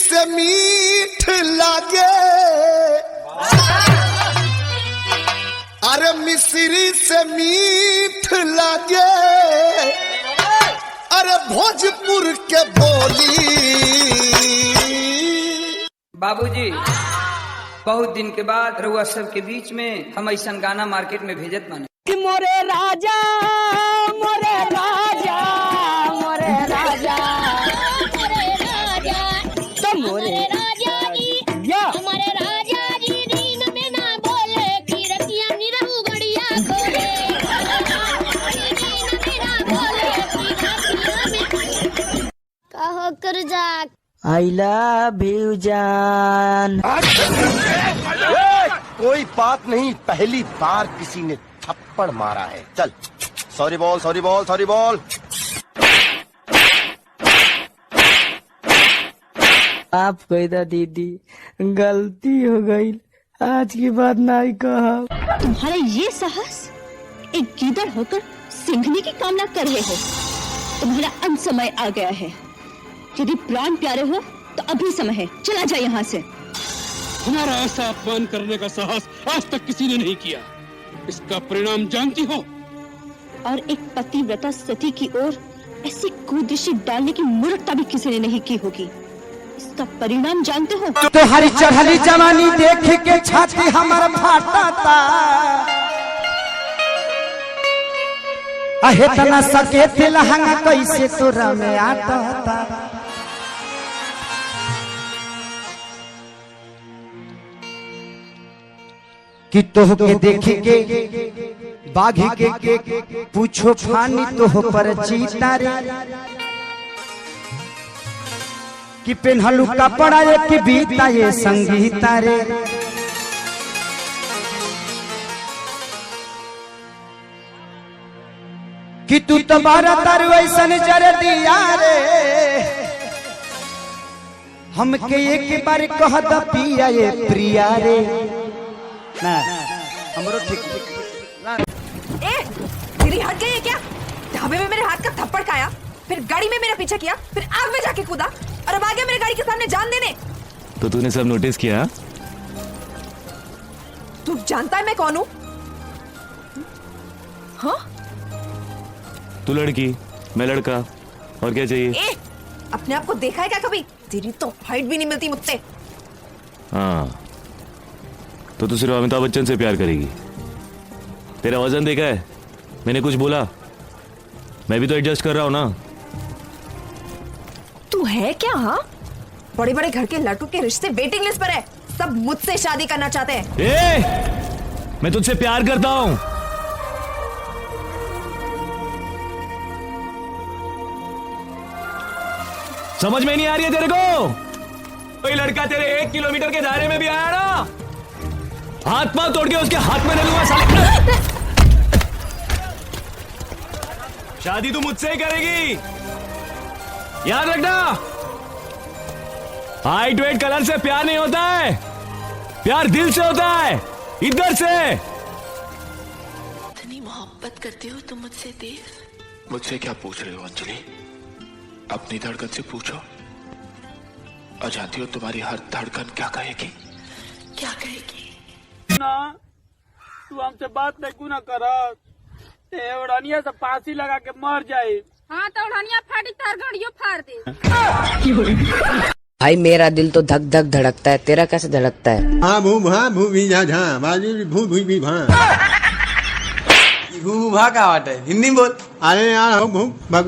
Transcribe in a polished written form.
से मीठ लागे, अरे मिश्री से मीठ लागे, अरे भोजपुर के बोली। बाबूजी, बहुत दिन के बाद रउआ सब के बीच में हम ऐसा गाना मार्केट में भेजत माने कि मोरे राजा, मोरे राजा, मोरे राजा, मोरे राजा, तो मोरे राजा जी, हमारे राजा जी दिन में ना बोले, फिर किया निरहु गड़िया खोले, दिन में ना बोले, फिर कहो कर जा आई लव यू जान। कोई बात नहीं, पहली बार किसी ने थप्पड़ मारा है। चल, sorry ball, sorry ball, sorry ball. आप कही था दीदी, गलती हो गई, आज की बात नहीं कहा। तुम्हारा ये साहस, एक गीदड़ होकर सिंघने की कामना कर रहे हो। तुम्हारा अंत समय आ गया है। यदि प्राण प्यारे हो तो अभी समय है, चला जाए यहाँ से। तुम्हारा ऐसा अपमान करने का साहस आज तक किसी ने नहीं किया। इसका परिणाम जानती हो? और एक पतिव्रता सती की ओर ऐसी कुदृष्टि डालने की मूर्खता भी किसी ने नहीं की होगी। इसका परिणाम जानते हो? तो हरी चढ़ली जवानी देख के छाती हमारा फाटा था, अहे तना सके थे लहंगा कैसे तोरा में आता था। कि तोह के देखी के बाघी के पूछो फानी तोह पर चीता रे, कि पेन्हलू कपड़ा एक बीता ये संगीता रे। कि तू तुम्हारा तारू ऐसन जर दिया रे, हमके एक बार कह द पिया ये प्रिया रे। ना हमरो ठीक ना। ए, तेरी हट गई है क्या? ढाबे में मेरे हाथ का थप्पड़ खाया, फिर गाड़ी में मेरा पीछा किया, फिर आग में जाके कूदा और अब आ गया मेरे गाड़ी के सामने जान देने। तो तूने सब नोटिस किया? तू जानता है मैं कौन हूँ? हाँ? तू लड़की, मैं लड़का, और क्या चाहिए? ए, अपने आप को देखा है क्या कभी? तेरी तो हाइट भी नहीं मिलती मुझसे। हाँ, तो तू सिर्फ अमिताभ बच्चन से प्यार करेगी। तेरा वजन देखा है? मैंने कुछ बोला? मैं भी तो एडजस्ट कर रहा हूँ ना। तू है क्या? हाँ, बड़े बड़े घर के लड़कों के रिश्ते वेटिंग लिस्ट पर है, सब मुझसे शादी करना चाहते हैं। ए, मैं तुझसे प्यार करता हूँ। समझ में नहीं आ रही है तेरे को? कोई लड़का तेरे 1 किलोमीटर के दायरे में भी आया ना, हाथ पांव तोड़ के उसके हाथ में डालूंगा साले। शादी तू मुझसे ही करेगी, याद रखना। हाइट वेट कलर से प्यार नहीं होता है, प्यार दिल से होता है, इधर से। इतनी मोहब्बत करते हो तुम मुझसे देव? मुझसे क्या पूछ रहे हो अंजलि? अपनी धड़कन से पूछो। और जानती हो तुम्हारी हर धड़कन क्या कहेगी? क्या कहेगी? ना तू हमसे बात नहीं क्यों ना कर, उड़ानिया से फांसी लगा के मर जाए। हाँ तो उड़ानिया फाड़ी तार गाड़ियों फाड़ दे। भाई मेरा दिल तो धक धक धड़कता है, तेरा कैसे धड़कता है? हाँ भू भा भू भी जा झा बाजू भू भू भी भा। भू भा का बात है? हिंदी बोल। अरे यार भू भगवान